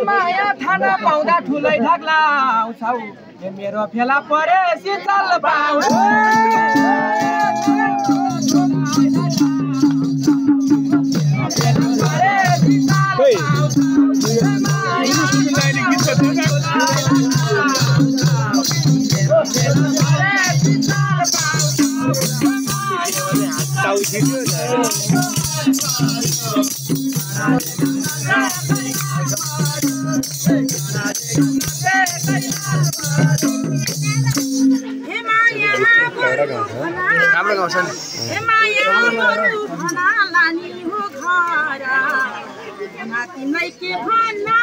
माया थाना पाउँदा ठुलै ढाक्ला आउँछौ मेरो फेला परेसी चल पाउ राम्रो गाउँछन् तिमीलाई के भन्न